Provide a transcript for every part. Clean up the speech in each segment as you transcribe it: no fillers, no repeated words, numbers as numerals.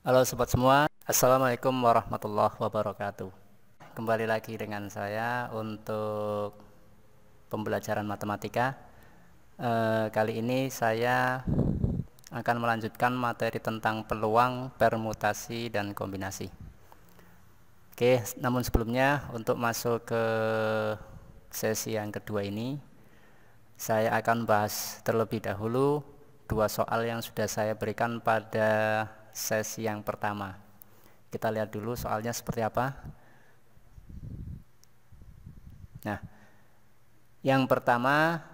Halo sobat semua, Assalamualaikum warahmatullahi wabarakatuh. Kembali lagi dengan saya untuk pembelajaran matematika. Kali ini saya akan melanjutkan materi tentang peluang, permutasi, dan kombinasi. Oke, namun sebelumnya untuk masuk ke sesi yang kedua ini, saya akan bahas terlebih dahulu dua soal yang sudah saya berikan pada sesi yang pertama. Kita lihat dulu soalnya seperti apa. Nah, yang pertama,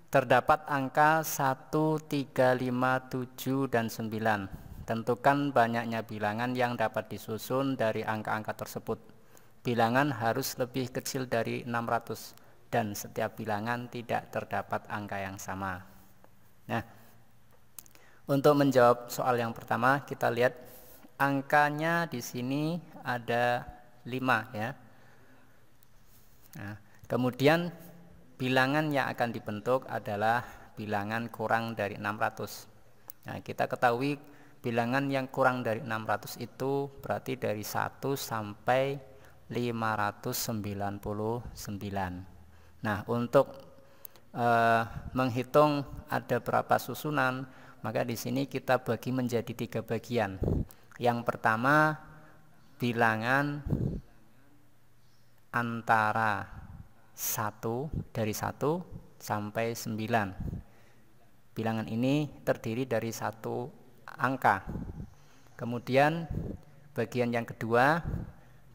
terdapat angka 1, 3, 5, 7, dan 9. Tentukan banyaknya bilangan yang dapat disusun dari angka-angka tersebut. Bilangan harus lebih kecil dari 600 dan setiap bilangan tidak terdapat angka yang sama. Nah, untuk menjawab soal yang pertama, kita lihat angkanya di sini ada 5 ya. Nah, kemudian bilangan yang akan dibentuk adalah bilangan kurang dari 600. Nah, kita ketahui bilangan yang kurang dari 600 itu berarti dari 1 sampai 599. Nah, untuk menghitung ada berapa susunan, maka di sini kita bagi menjadi 3 bagian. Yang pertama, bilangan antara 1 dari 1 sampai 9. Bilangan ini terdiri dari 1 angka. Kemudian bagian yang kedua,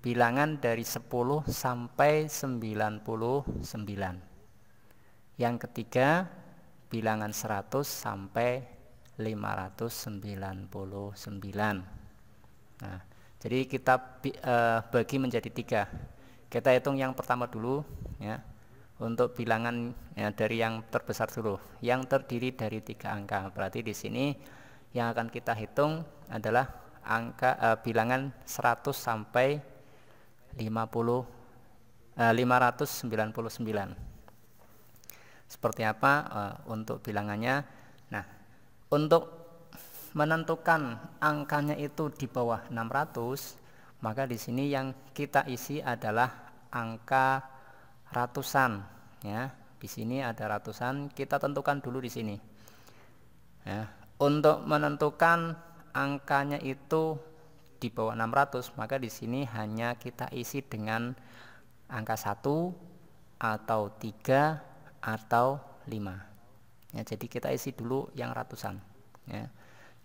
bilangan dari 10 sampai 99. Yang ketiga, bilangan 100 sampai 599. Nah, jadi kita bagi menjadi 3. Kita hitung yang pertama dulu ya. Untuk bilangan ya, dari yang terbesar dulu, yang terdiri dari 3 angka. Berarti di sini yang akan kita hitung adalah angka bilangan 100 sampai 599. Seperti apa untuk bilangannya? Nah, untuk menentukan angkanya itu di bawah 600, maka di sini yang kita isi adalah angka ratusan ya. Di sini ada ratusan, kita tentukan dulu di sini. Ya, untuk menentukan angkanya itu di bawah 600, maka di sini hanya kita isi dengan angka 1 atau 3 atau 5. Ya, jadi kita isi dulu yang ratusan ya.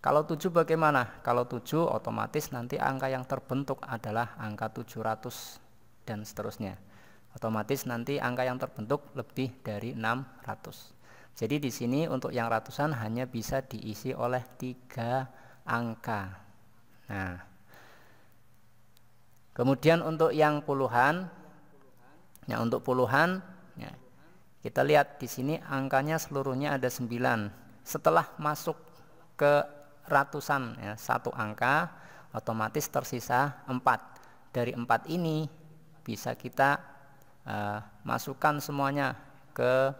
Kalau 7 bagaimana? Kalau 7 otomatis nanti angka yang terbentuk adalah angka 700 dan seterusnya. Otomatis nanti angka yang terbentuk lebih dari 600. Jadi di sini untuk yang ratusan hanya bisa diisi oleh 3 angka. Nah, kemudian untuk yang puluhan, ya untuk puluhan, ya, kita lihat di sini angkanya seluruhnya ada 9. Setelah masuk ke ratusan ya, 1 angka, otomatis tersisa 4. Dari 4 ini bisa kita masukkan semuanya ke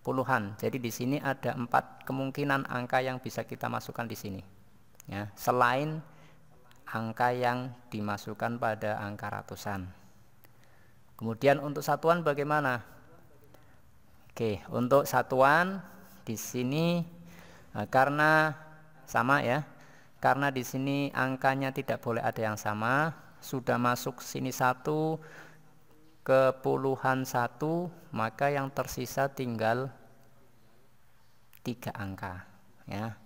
puluhan. Jadi di sini ada 4 kemungkinan angka yang bisa kita masukkan di sini ya, selain angka yang dimasukkan pada angka ratusan. Kemudian untuk satuan bagaimana? Oke, untuk satuan di sini karena sama ya, karena di sini angkanya tidak boleh ada yang sama. Sudah masuk sini 1 ke puluhan 1, maka yang tersisa tinggal 3 angka ya.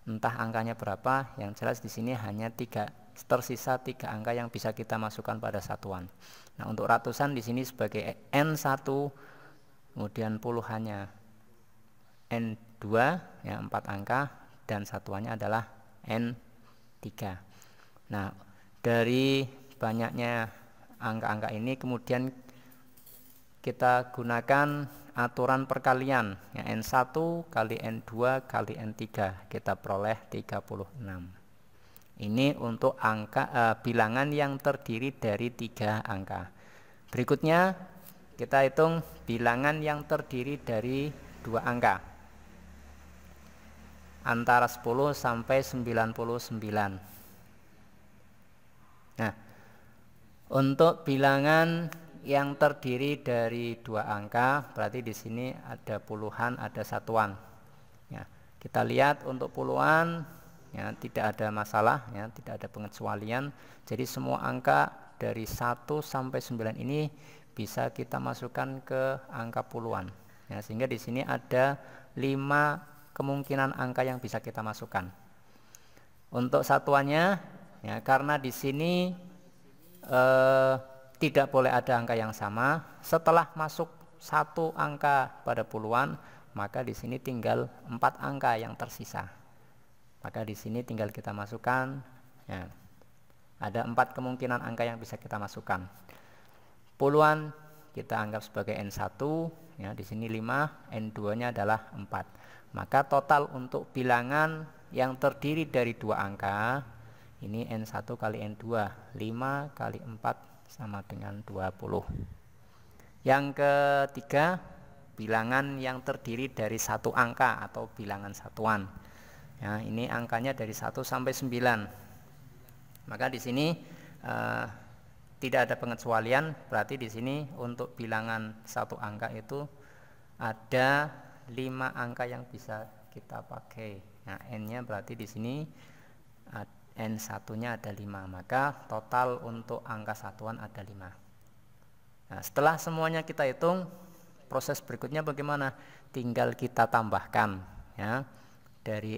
Entah angkanya berapa, yang jelas di sini hanya 3, tersisa 3 angka yang bisa kita masukkan pada satuan. Nah, untuk ratusan di sini sebagai N1, kemudian puluhannya N2 ya, 4 angka, dan satuannya adalah N3. Nah, dari banyaknya angka-angka ini kemudian kita gunakan aturan perkalian ya, N1 kali N2 kali N3, kita peroleh 36. Ini untuk angka bilangan yang terdiri dari 3 angka. Berikutnya kita hitung bilangan yang terdiri dari 2 angka antara 10 sampai 99. Nah, untuk bilangan yang terdiri dari 2 angka, berarti di sini ada puluhan, ada satuan. Ya, kita lihat untuk puluhan, ya, tidak ada masalah, ya, tidak ada pengecualian. Jadi semua angka dari 1 sampai 9 ini bisa kita masukkan ke angka puluhan. Ya, sehingga di sini ada 5 kemungkinan angka yang bisa kita masukkan. Untuk satuannya, ya, karena di sini tidak boleh ada angka yang sama. Setelah masuk 1 angka pada puluhan, maka di sini tinggal 4 angka yang tersisa. Maka di sini tinggal kita masukkan, ya, ada 4 kemungkinan angka yang bisa kita masukkan. Puluhan kita anggap sebagai N1, ya, di sini 5, N2-nya adalah 4. Maka total untuk bilangan yang terdiri dari 2 angka, ini N1 kali N2, 5 kali 4 sama dengan 20. Yang ketiga, bilangan yang terdiri dari 1 angka atau bilangan satuan. Ya, ini angkanya dari 1 sampai 9. Maka di sini tidak ada pengecualian, berarti di sini untuk bilangan 1 angka itu ada 5 angka yang bisa kita pakai. Nah, N-nya berarti di sini N1-nya ada 5, maka total untuk angka satuan ada 5. Nah, setelah semuanya kita hitung, proses berikutnya bagaimana? Tinggal kita tambahkan, ya, dari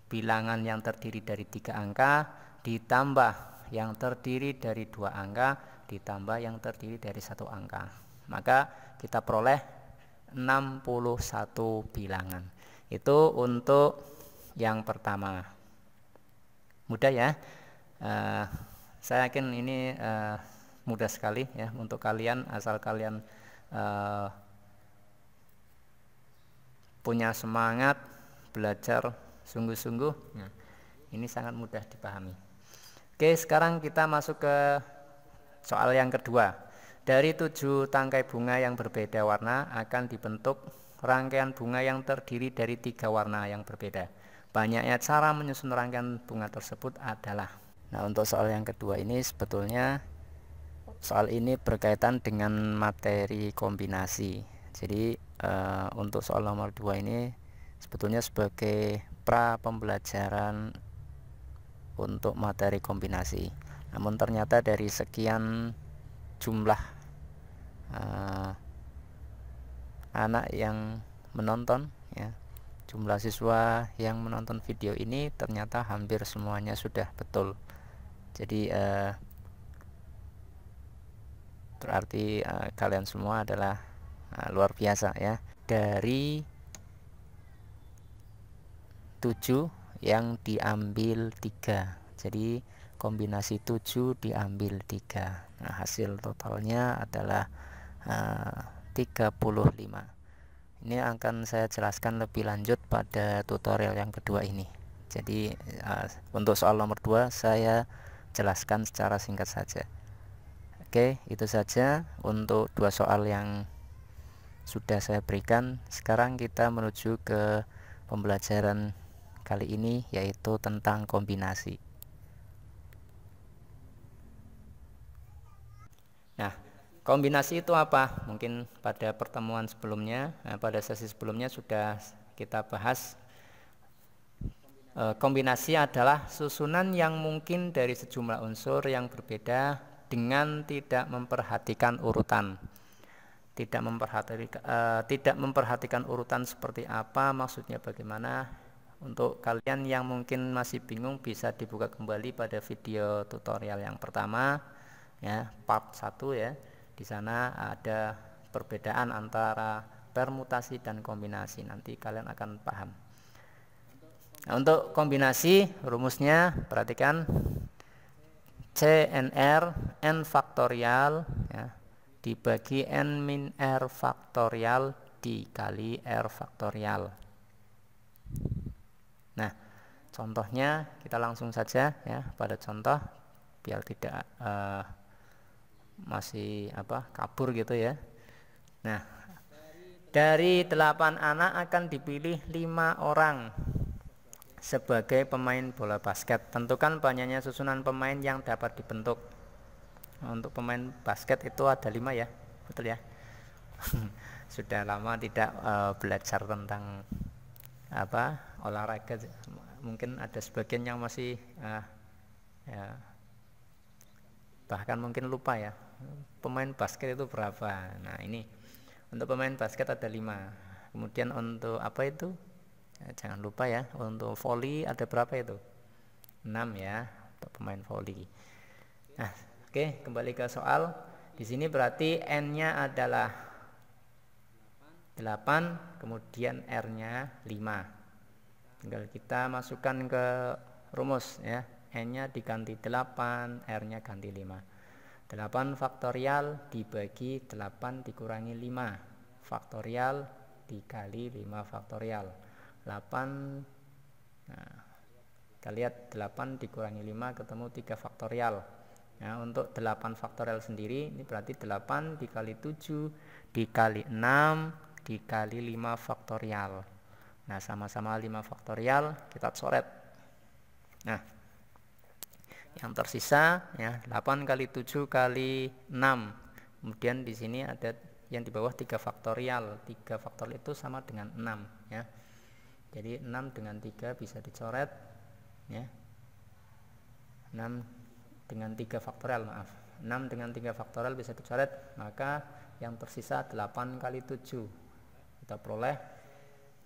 bilangan yang terdiri dari 3 angka ditambah yang terdiri dari 2 angka ditambah yang terdiri dari 1 angka. Maka kita peroleh 61 bilangan. Itu untuk yang pertama. Mudah ya. Saya yakin ini mudah sekali ya untuk kalian, asal kalian punya semangat belajar sungguh-sungguh. Nah, ini sangat mudah dipahami. Oke, sekarang kita masuk ke soal yang kedua. Dari 7 tangkai bunga yang berbeda warna akan dibentuk rangkaian bunga yang terdiri dari 3 warna yang berbeda. Banyaknya cara menyusun rangkaian bunga tersebut adalah. Nah, untuk soal yang kedua ini sebetulnya soal ini berkaitan dengan materi kombinasi. Jadi untuk soal nomor 2 ini sebetulnya sebagai pra pembelajaran untuk materi kombinasi. Namun ternyata dari sekian jumlah anak yang menonton, ya, jumlah siswa yang menonton video ini ternyata hampir semuanya sudah betul. Jadi berarti kalian semua adalah luar biasa ya. Dari 7 yang diambil 3, jadi kombinasi 7 diambil 3. Nah, hasil totalnya adalah 35. Ini akan saya jelaskan lebih lanjut pada tutorial yang kedua ini. Jadi untuk soal nomor 2 saya jelaskan secara singkat saja. Oke, itu saja untuk 2 soal yang sudah saya berikan. Sekarang kita menuju ke pembelajaran kali ini, yaitu tentang kombinasi. Nah, kombinasi itu apa? Mungkin pada pertemuan sebelumnya, pada sesi sebelumnya sudah kita bahas. Kombinasi adalah susunan yang mungkin dari sejumlah unsur yang berbeda dengan tidak memperhatikan urutan. Tidak memperhatikan urutan seperti apa, maksudnya bagaimana? Untuk kalian yang mungkin masih bingung, bisa dibuka kembali pada video tutorial yang pertama, ya, part 1 ya. Di sana ada perbedaan antara permutasi dan kombinasi. Nanti kalian akan paham. Nah, untuk kombinasi rumusnya perhatikan, CNR n faktorial, ya, dibagi n min r faktorial dikali r faktorial. Nah, contohnya kita langsung saja ya pada contoh biar tidak masih kabur gitu ya. Nah, dari 8 anak akan dipilih 5 orang sebagai pemain bola basket. Tentukan banyaknya susunan pemain yang dapat dibentuk. untuk pemain basket itu ada 5 ya, betul ya? Sudah lama tidak belajar tentang olahraga, mungkin ada sebagian yang masih ya, bahkan mungkin lupa ya pemain basket itu berapa. Nah ini untuk pemain basket ada 5. Kemudian untuk apa itu jangan lupa ya, untuk volley ada berapa itu? 6 ya untuk pemain volley. Nah oke, kembali ke soal. Di sini berarti N-nya adalah 8, kemudian R-nya 5. Tinggal kita masukkan ke rumus ya. N-nya diganti 8, R-nya ganti 5. 8 faktorial dibagi 8 dikurangi 5 faktorial dikali 5 faktorial. 8, nah, kita lihat 8 dikurangi 5 ketemu 3 faktorial. Nah, untuk 8 faktorial sendiri ini berarti 8 dikali 7 dikali 6 dikali 5 faktorial. Nah, sama-sama 5 faktorial kita coret. Nah, yang tersisa ya 8 kali 7 kali 6. Kemudian di sini ada yang di bawah 3 faktorial. 3 faktorial itu sama dengan 6 ya. Jadi 6 dengan 3 bisa dicoret ya. 6 dengan 3 faktorial, maaf. 6 dengan 3 faktorial bisa dicoret, maka yang tersisa 8 kali 7. Kita peroleh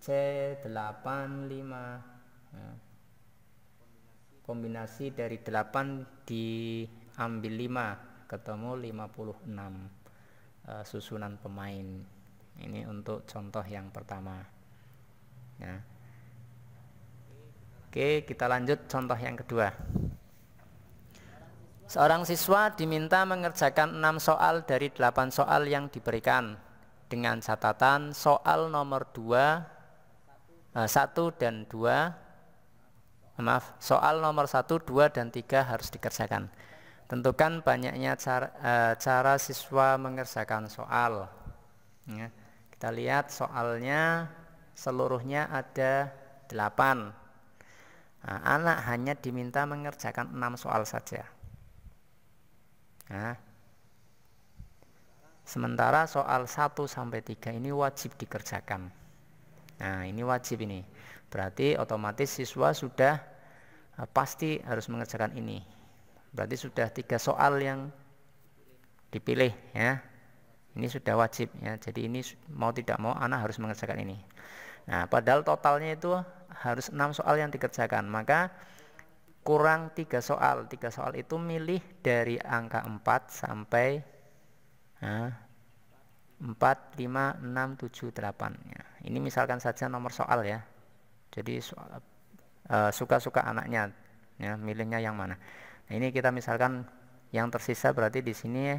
C85. Nah, kombinasi dari 8 diambil 5 ketemu 56 susunan pemain. Ini untuk contoh yang pertama. Nah, oke, kita lanjut contoh yang kedua. Seorang siswa diminta mengerjakan 6 soal dari 8 soal yang diberikan dengan catatan soal nomor 1 dan 2, soal nomor 1, 2, dan 3 harus dikerjakan. Tentukan banyaknya cara siswa mengerjakan soal ya. Kita lihat soalnya seluruhnya ada 8. Nah, anak hanya diminta mengerjakan 6 soal saja. Nah, sementara soal 1 sampai 3 ini wajib dikerjakan. Nah, ini wajib ini. Berarti otomatis siswa sudah pasti harus mengerjakan ini. Berarti sudah 3 soal yang dipilih ya. Ini sudah wajib ya. Jadi ini mau tidak mau anak harus mengerjakan ini. Nah, padahal totalnya itu harus 6 soal yang dikerjakan. Maka kurang 3 soal. 3 soal itu milih dari angka 4 sampai 4, 5, 6, 7, 8 ya. Ini misalkan saja nomor soal ya. Jadi suka-suka anaknya ya, milihnya yang mana. Nah, ini kita misalkan yang tersisa berarti di sini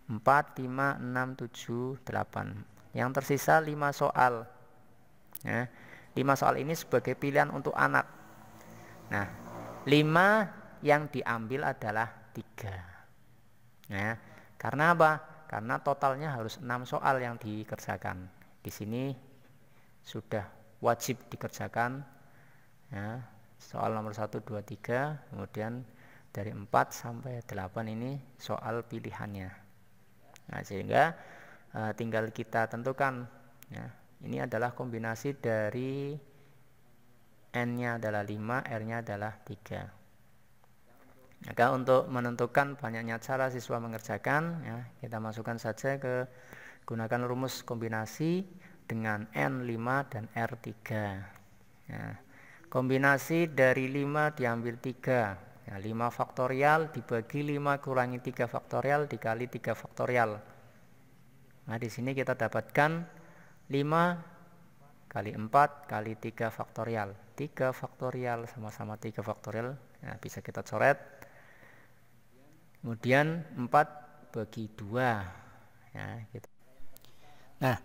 4, 5, 6, 7, 8. Yang tersisa 5 soal ya. 5 soal ini sebagai pilihan untuk anak. Nah, 5 yang diambil adalah 3 ya. Karena apa? Karena totalnya harus 6 soal yang dikerjakan. Di sini sudah wajib dikerjakan ya, soal nomor 1, 2, 3. Kemudian dari 4 sampai 8 ini soal pilihannya. Nah, sehingga tinggal kita tentukan ya. Ini adalah kombinasi dari N-nya adalah 5, R-nya adalah 3. Maka untuk menentukan banyaknya cara siswa mengerjakan ya, kita masukkan saja ke gunakan rumus kombinasi dengan N5 dan R3 ya. Kombinasi dari 5 diambil 3 ya, 5 faktorial dibagi 5 kurangi 3 faktorial dikali 3 faktorial. Nah, di sini kita dapatkan 5 kali 4 kali 3 faktorial. 3 faktorial sama-sama 3 faktorial ya, bisa kita coret. Kemudian 4 bagi 2 ya, gitu. Nah,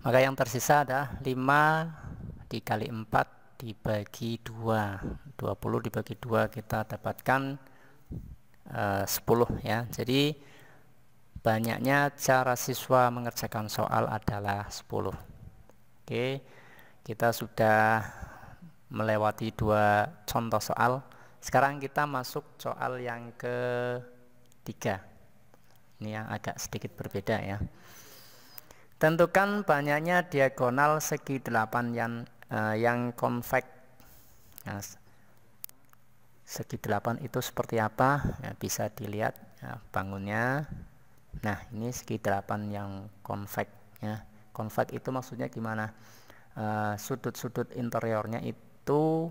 maka yang tersisa adalah 5 dikali 4 dibagi 2. 20 dibagi 2 kita dapatkan 10 ya. Jadi banyaknya cara siswa mengerjakan soal adalah 10. Oke, kita sudah melewati 2 contoh soal. Sekarang kita masuk soal yang 3. Ini yang agak sedikit berbeda ya. Tentukan banyaknya diagonal segi 8 yang konveks. Nah, segi 8 itu seperti apa? Ya, bisa dilihat ya, bangunnya. Nah, ini segi 8 yang konveks ya. Konveks itu maksudnya gimana? Sudut-sudut interiornya itu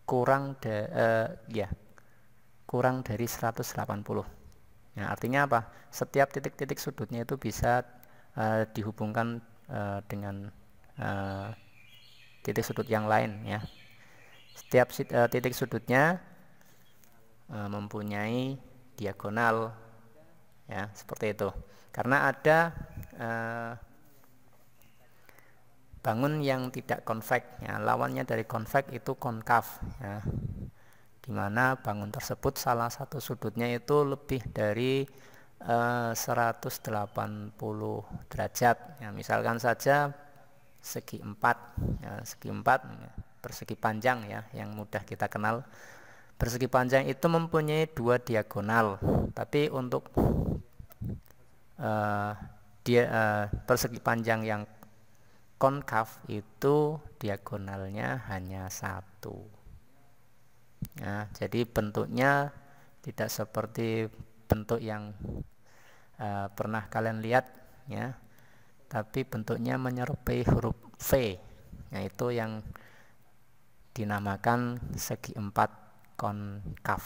kurang dari 180. Nah, artinya apa? Setiap titik-titik sudutnya itu bisa dihubungkan dengan titik sudut yang lain ya. Setiap titik sudutnya mempunyai diagonal ya, seperti itu. Karena ada bangun yang tidak konveks ya, lawannya dari konveks itu konkav ya, dimana bangun tersebut salah satu sudutnya itu lebih dari 180 derajat ya, misalkan saja segi 4 ya, segi 4 persegi panjang ya, yang mudah kita kenal. Persegi panjang itu mempunyai 2 diagonal, tapi untuk persegi panjang yang konkav itu diagonalnya hanya 1 ya, jadi bentuknya tidak seperti bentuk yang pernah kalian lihat ya, tapi bentuknya menyerupai huruf V, yaitu yang dinamakan segi 4 konkav.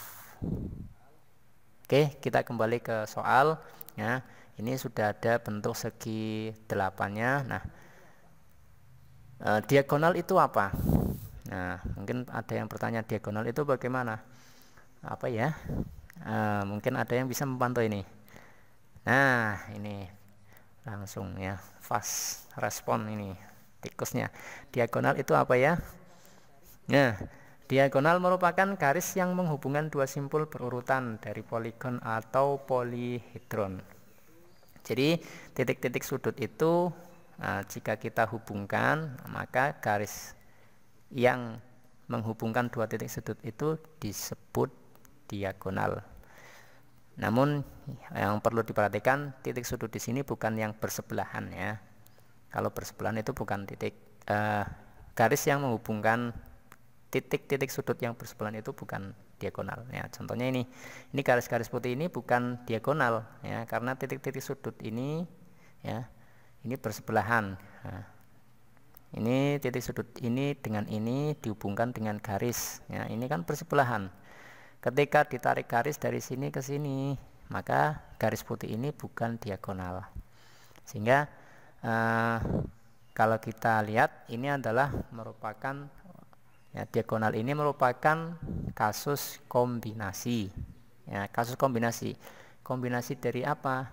Oke, kita kembali ke soal ya. Ini sudah ada bentuk segi 8-nya. Nah, diagonal itu apa? Nah, mungkin ada yang bertanya, diagonal itu bagaimana? Apa ya? Mungkin ada yang bisa membantu ini. Nah, ini langsung ya, fast respon ini tikusnya. Diagonal itu apa ya? Nah, diagonal merupakan garis yang menghubungkan 2 simpul berurutan dari poligon atau polihedron. Jadi titik-titik sudut itu jika kita hubungkan, maka garis yang menghubungkan 2 titik sudut itu disebut diagonal. Namun yang perlu diperhatikan, titik sudut di sini bukan yang bersebelahan ya. Kalau bersebelahan itu bukan titik, garis yang menghubungkan titik-titik sudut yang bersebelahan itu bukan diagonal ya. Contohnya ini garis-garis putih ini bukan diagonal ya, karena titik-titik sudut ini ya, ini bersebelahan. Nah, ini titik sudut ini dengan ini dihubungkan dengan garis ya, ini kan bersebelahan. Ketika ditarik garis dari sini ke sini, maka garis putih ini bukan diagonal. Sehingga kalau kita lihat, ini adalah merupakan ya, diagonal ini merupakan kasus kombinasi ya, kasus kombinasi. Kombinasi dari apa?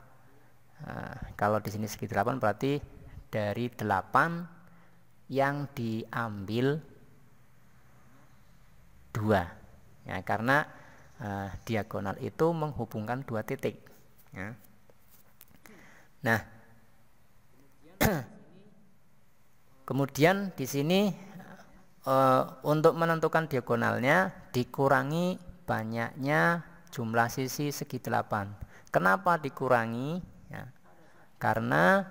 Kalau di sini segi 8 berarti dari 8 yang diambil 2 ya, karena diagonal itu menghubungkan 2 titik ya. Nah, kemudian di sini untuk menentukan diagonalnya dikurangi banyaknya jumlah sisi segi 8. Kenapa dikurangi ya? Karena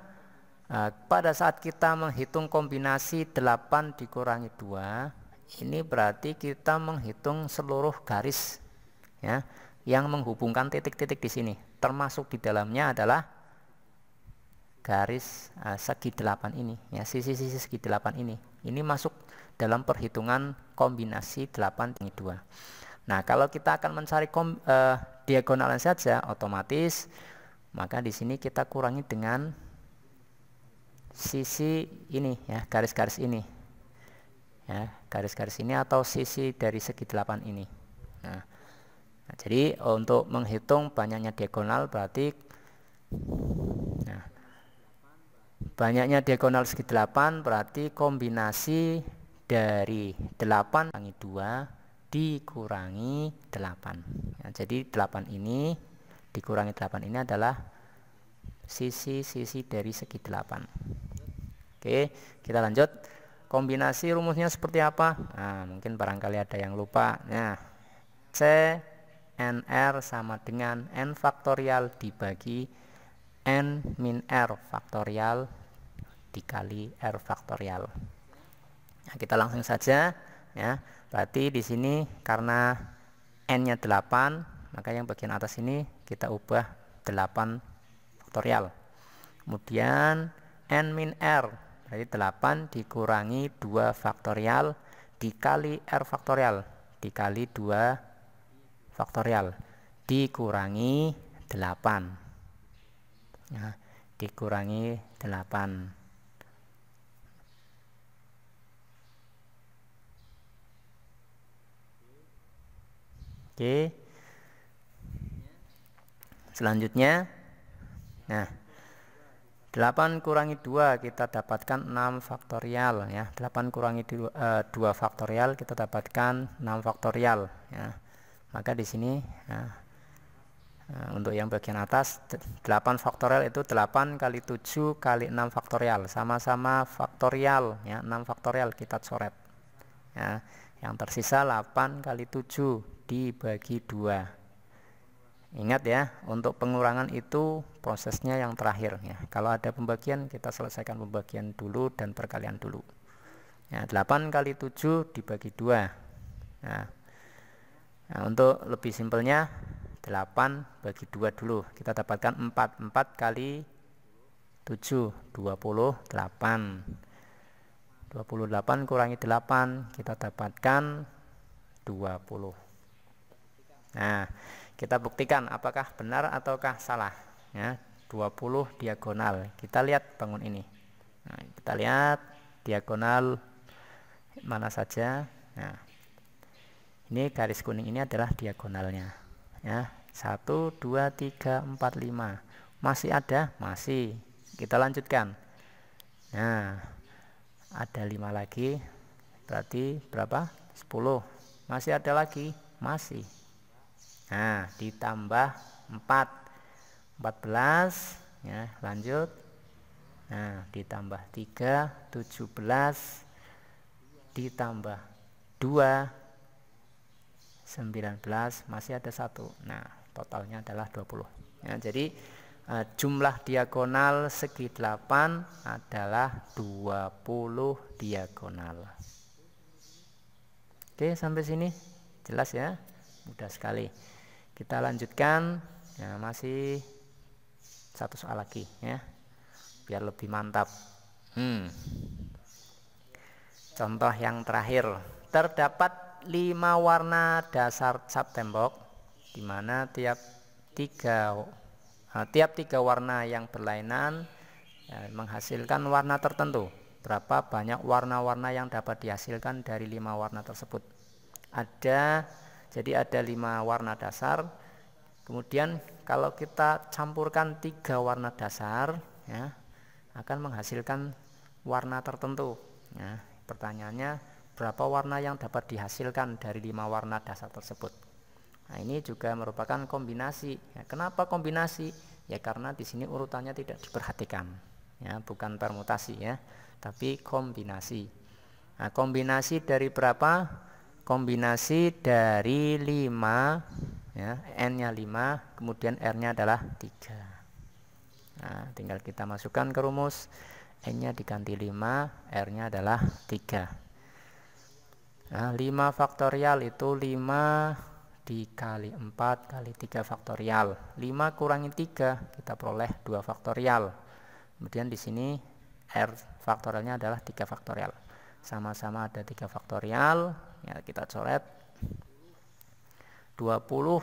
pada saat kita menghitung kombinasi 8 dikurangi 2, ini berarti kita menghitung seluruh garis ya, yang menghubungkan titik-titik di sini, termasuk di dalamnya adalah garis segi 8 ini ya, sisi-sisi segi 8 ini masuk dalam perhitungan kombinasi 8 dengan 2. Nah, kalau kita akan mencari diagonalnya saja, otomatis maka di sini kita kurangi dengan sisi ini ya, garis-garis ini ya, garis-garis ini atau sisi dari segi 8 ini. Nah, jadi untuk menghitung banyaknya diagonal berarti banyaknya diagonal segi 8 berarti kombinasi dari 8 kurangi 2 dikurangi 8 ya, jadi 8 ini dikurangi 8 ini adalah sisi-sisi dari segi 8. Oke, kita lanjut. Kombinasi rumusnya seperti apa? Nah, mungkin barangkali ada yang lupa. Nah, C NR sama dengan N faktorial dibagi N min R faktorial dikali R faktorial. Nah, kita langsung saja ya. Berarti di sini karena N-nya 8, maka yang bagian atas ini kita ubah 8 faktorial. Kemudian N min R, berarti 8 dikurangi 2 faktorial dikali R faktorial dikali 2 faktorial dikurangi 8 ya, dikurangi 8. Oke. Selanjutnya, nah 8 kurangi 2 kita dapatkan 6 faktorial ya. 8 kurangi 2 faktorial kita dapatkan 6 faktorial ya. Maka di sini ya, untuk yang bagian atas 8 faktorial itu 8 kali 7 kali 6 faktorial, sama-sama faktorial ya. 6 faktorial kita coret ya. Yang tersisa 8 kali 7 dibagi 2. Ingat ya, untuk pengurangan itu prosesnya yang terakhir ya. Kalau ada pembagian, kita selesaikan pembagian dulu dan perkalian dulu ya. 8 kali 7 dibagi 2 nah, untuk lebih simpelnya 8 bagi 2 dulu. Kita dapatkan 4 kali 7 28 kurangi 8 kita dapatkan 20. Nah, kita buktikan apakah benar ataukah salah ya. 20 diagonal. Kita lihat bangun ini. Nah, kita lihat diagonal mana saja. Nah, ini garis kuning ini adalah diagonalnya ya. 1 2 3 4 5. Masih ada? Masih. Kita lanjutkan. Nah, ada 5 lagi. Berarti berapa? 10. Masih ada lagi? Masih. Nah, ditambah 4 14 ya, lanjut. Nah, ditambah 3 17 ditambah 2 19 masih ada 1. Nah, totalnya adalah 20 ya. Jadi jumlah diagonal segi 8 adalah 20 diagonal. Oke, sampai sini jelas ya, mudah sekali. Kita lanjutkan ya, masih satu soal lagi ya, biar lebih mantap. Contoh yang terakhir, terdapat 5 warna dasar cat tembok, di mana tiap tiga warna yang berlainan ya, menghasilkan warna tertentu. Berapa banyak warna-warna yang dapat dihasilkan dari 5 warna tersebut? Jadi ada 5 warna dasar. Kemudian kalau kita campurkan 3 warna dasar ya, akan menghasilkan warna tertentu ya. Pertanyaannya, berapa warna yang dapat dihasilkan dari 5 warna dasar tersebut? Nah, ini juga merupakan kombinasi ya. Kenapa kombinasi? Ya karena di sini urutannya tidak diperhatikan ya, bukan permutasi ya, tapi kombinasi. Nah, kombinasi dari berapa? Kombinasi dari 5 ya, N-nya 5, kemudian R-nya adalah 3. Nah, tinggal kita masukkan ke rumus, N-nya diganti 5, R-nya adalah 3. Nah, 5 faktorial itu 5 dikali 4 kali 3 faktorial. 5 kurangi 3 kita peroleh 2 faktorial. Kemudian di sini R faktorialnya adalah 3 faktorial. Sama-sama ada 3 faktorial ya, kita coret. 20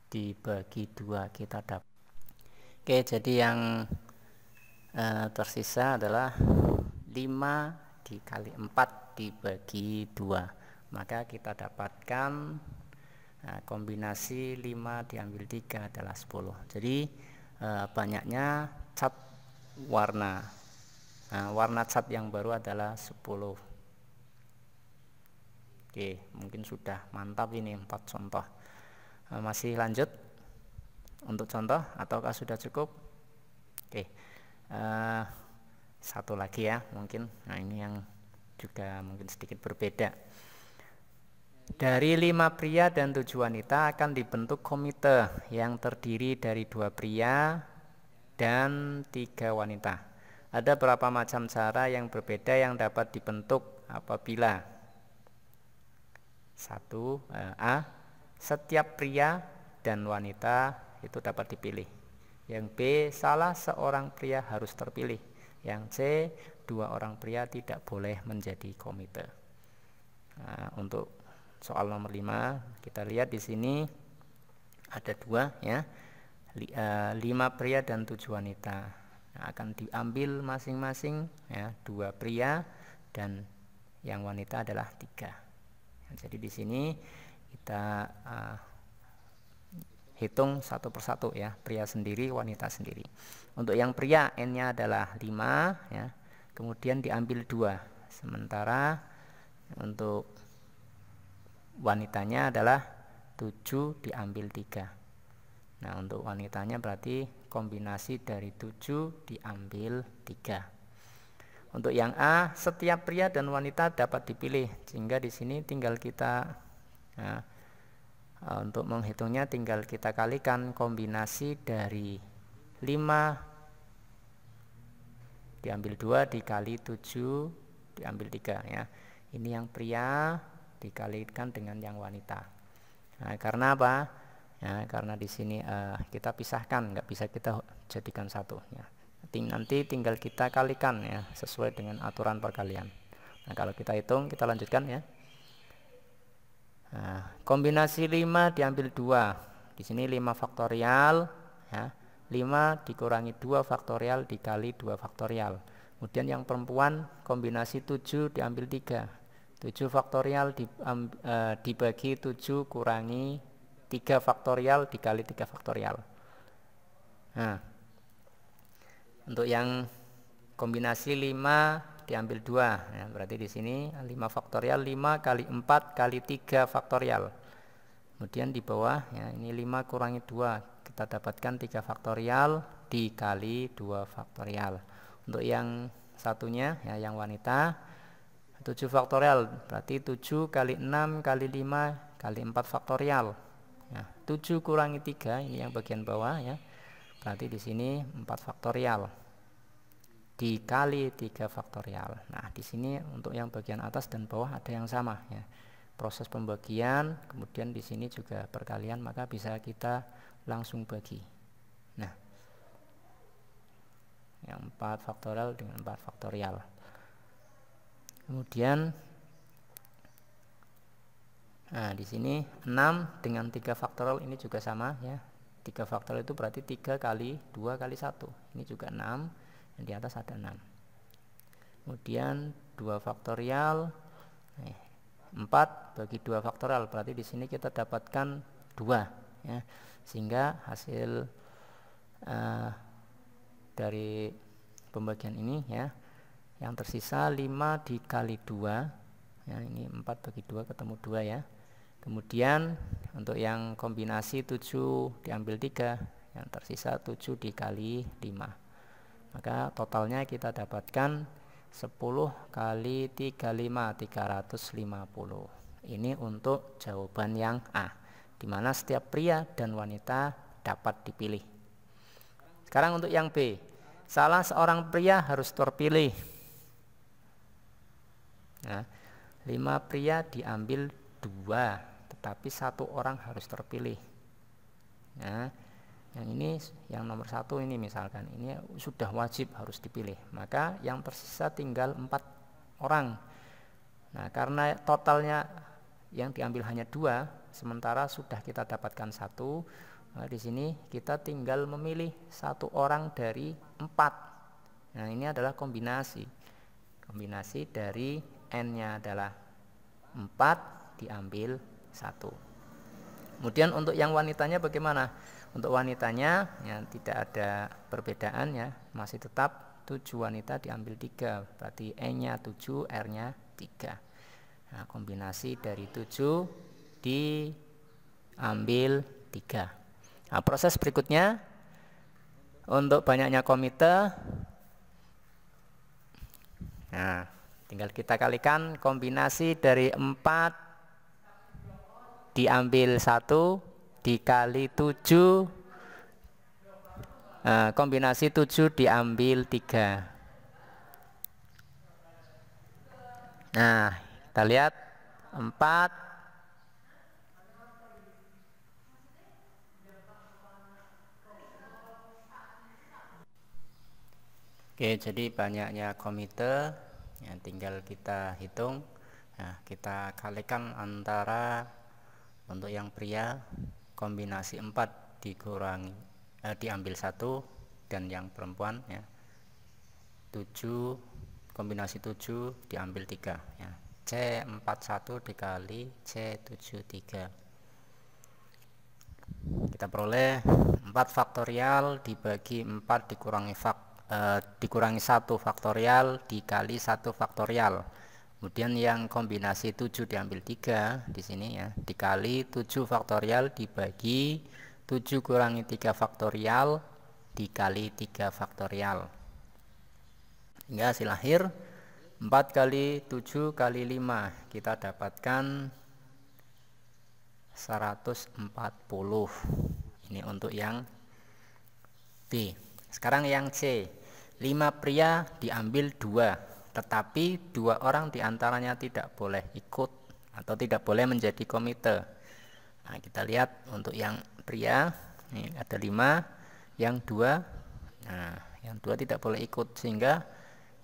dibagi 2 kita dapat. Oke, jadi yang tersisa adalah 5 dikali 4 dibagi 2. Maka kita dapatkan kombinasi 5 diambil 3 adalah 10. Jadi banyaknya cat warna. Warna cat yang baru adalah 10. Oke, mungkin sudah mantap ini 4 contoh. Masih lanjut untuk contoh ataukah sudah cukup? Oke, satu lagi ya mungkin. Nah, ini yang juga mungkin sedikit berbeda. Dari 5 pria dan 7 wanita akan dibentuk komite yang terdiri dari 2 pria dan 3 wanita. Ada berapa macam cara yang berbeda yang dapat dibentuk apabila A. Setiap pria dan wanita itu dapat dipilih. Yang B. Salah seorang pria harus terpilih. Yang C. 2 orang pria tidak boleh menjadi komite. Nah, untuk soal nomor 5 kita lihat di sini ada 2 ya. 5 pria dan 7 wanita. Nah, akan diambil masing-masing ya, 2 pria dan yang wanita adalah 3. Nah, jadi di sini kita hitung satu persatu ya, pria sendiri, wanita sendiri. Untuk yang pria N-nya adalah 5 ya. Kemudian diambil 2. Sementara untuk wanitanya adalah 7 diambil 3. Nah, untuk wanitanya berarti kombinasi dari 7 diambil 3. Untuk yang A, setiap pria dan wanita dapat dipilih, sehingga di sini tinggal kita untuk menghitungnya tinggal kita kalikan kombinasi dari 5 diambil 2 dikali 7 diambil 3 ya. Ini yang pria dikalikan dengan yang wanita. Nah, karena apa? Ya, karena di sini kita pisahkan, nggak bisa kita jadikan satu. Ya. Nanti tinggal kita kalikan ya, sesuai dengan aturan perkalian. Nah, kalau kita hitung, kita lanjutkan ya. Nah, kombinasi 5 diambil 2. Di sini 5 faktorial. Ya. 5 dikurangi 2 faktorial dikali 2 faktorial. Kemudian yang perempuan kombinasi 7 diambil 3. 7 faktorial dibagi 7 kurangi 3 faktorial dikali 3 faktorial. Nah, untuk yang kombinasi 5 diambil 2 ya, berarti di sini 5 faktorial 5 kali 4 kali 3 faktorial. Kemudian di bawah ya, ini 5 kurangi 2 kita dapatkan 3 faktorial dikali 2 faktorial. Untuk yang satunya ya, yang wanita 7 faktorial berarti 7 kali 6 kali 5 kali 4 faktorial ya, 7 kurangi 3 ini yang bagian bawah ya, berarti di sini 4 faktorial dikali 3 faktorial. Nah, di sini untuk yang bagian atas dan bawah ada yang sama ya, proses pembagian, kemudian di sini juga perkalian, maka bisa kita langsung bagi. Nah, yang 4 faktorial dengan 4 faktorial. Kemudian nah, di sini 6 dengan 3 faktorial ini juga sama ya. 3 faktorial itu berarti 3 kali 2 kali 1. Ini juga 6, dan di atas ada 6. Kemudian 2 faktorial 4 bagi 2 faktorial berarti di sini kita dapatkan 2 ya. Sehingga hasil dari pembagian ini ya, yang tersisa 5 dikali 2 ya, ini 4 bagi 2 ketemu 2 ya. Kemudian untuk yang kombinasi 7 diambil 3, yang tersisa 7 dikali 5, maka totalnya kita dapatkan 10 kali 35 350. Ini untuk jawaban yang A, dimana setiap pria dan wanita dapat dipilih. Sekarang untuk yang B, salah seorang pria harus terpilih. Nah, 5 pria diambil 2, tetapi 1 orang harus terpilih. Nah, yang ini yang nomor 1 ini misalkan ini sudah wajib harus dipilih, maka yang tersisa tinggal 4 orang. Nah, karena totalnya yang diambil hanya 2, sementara sudah kita dapatkan 1, nah, di sini kita tinggal memilih 1 orang dari 4. Nah, ini adalah kombinasi dari N-nya adalah 4 diambil 1. Kemudian untuk yang wanitanya bagaimana? Untuk wanitanya ya, tidak ada perbedaan ya, masih tetap 7 wanita diambil 3, berarti N-nya 7, R-nya 3. Nah, kombinasi dari 7 diambil 3. Nah, proses berikutnya untuk banyaknya komite. Nah, tinggal kita kalikan kombinasi dari 4 diambil 1 dikali 7, kombinasi 7 diambil 3. Nah, kita lihat 4. Oke, jadi banyaknya komite yang tinggal kita hitung. Nah, kita kalikan antara untuk yang pria kombinasi 4 dikurangi diambil 1, dan yang perempuan ya 7 kombinasi 7 diambil 3 ya. C41 dikali C73. Kita peroleh 4 faktorial dibagi 4 dikurangi 1 faktorial dikali 1 faktorial. Kemudian yang kombinasi 7 diambil 3 di sini ya, dikali 7 faktorial dibagi 7 kurangi 3 faktorial dikali 3 faktorial. Hingga hasil akhir 4 kali 7 kali 5 kita dapatkan 140. Ini untuk yang B. Sekarang yang C, 5 pria diambil 2, tetapi 2 orang diantaranya tidak boleh ikut atau tidak boleh menjadi komite. Nah, kita lihat untuk yang pria ini ada 5, yang 2, nah yang 2 tidak boleh ikut, sehingga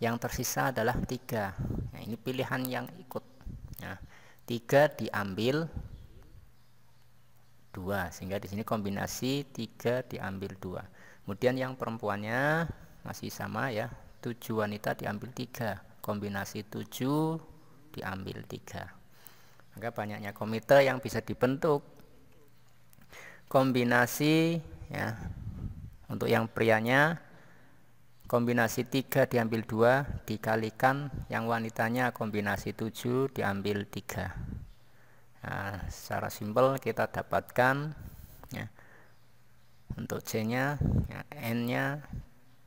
yang tersisa adalah 3. Nah, ini pilihan yang ikut. Nah, 3 diambil 2, sehingga di sini kombinasi 3 diambil 2. Kemudian yang perempuannya masih sama ya, 7 wanita diambil 3, kombinasi 7 diambil 3. Maka banyaknya komite yang bisa dibentuk. Kombinasi ya, untuk yang prianya kombinasi 3 diambil 2 dikalikan yang wanitanya kombinasi 7 diambil 3. Nah, secara simpel kita dapatkan ya, untuk C nya ya, N nya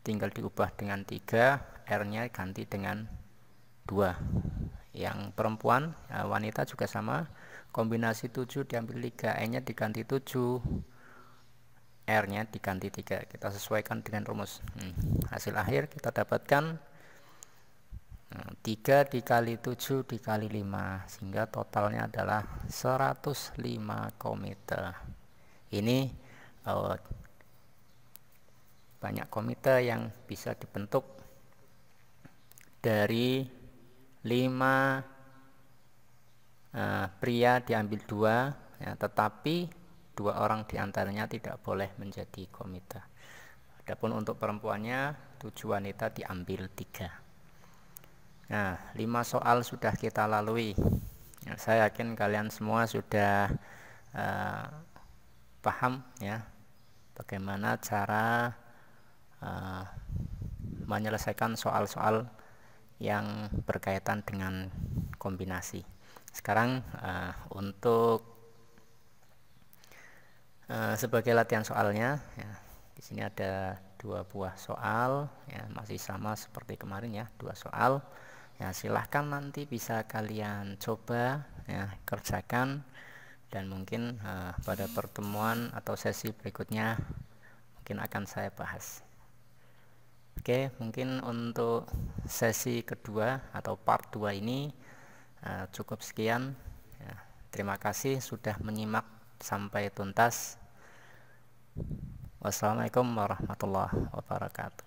tinggal diubah dengan 3, R nya ganti dengan 2. Yang perempuan ya, wanita juga sama, kombinasi 7 diambil 3, N nya diganti 7, R nya diganti 3. Kita sesuaikan dengan rumus. Hasil akhir kita dapatkan 3 dikali 7 dikali 5, sehingga totalnya adalah 105 komite. Ini banyak komite yang bisa dibentuk dari 5 pria diambil 2 ya, tetapi 2 orang diantaranya tidak boleh menjadi komite. Adapun untuk perempuannya 7 wanita diambil 3. Nah, 5 soal sudah kita lalui ya, saya yakin kalian semua sudah paham ya bagaimana cara menyelesaikan soal-soal yang berkaitan dengan kombinasi. Sekarang untuk sebagai latihan soalnya ya, di sini ada 2 buah soal ya, masih sama seperti kemarin ya, 2 soal ya, silahkan nanti bisa kalian coba ya, kerjakan, dan mungkin pada pertemuan atau sesi berikutnya mungkin akan saya bahas. Oke, mungkin untuk sesi kedua atau part 2 ini cukup sekian ya. Terima kasih sudah menyimak sampai tuntas. Wassalamualaikum warahmatullahi wabarakatuh.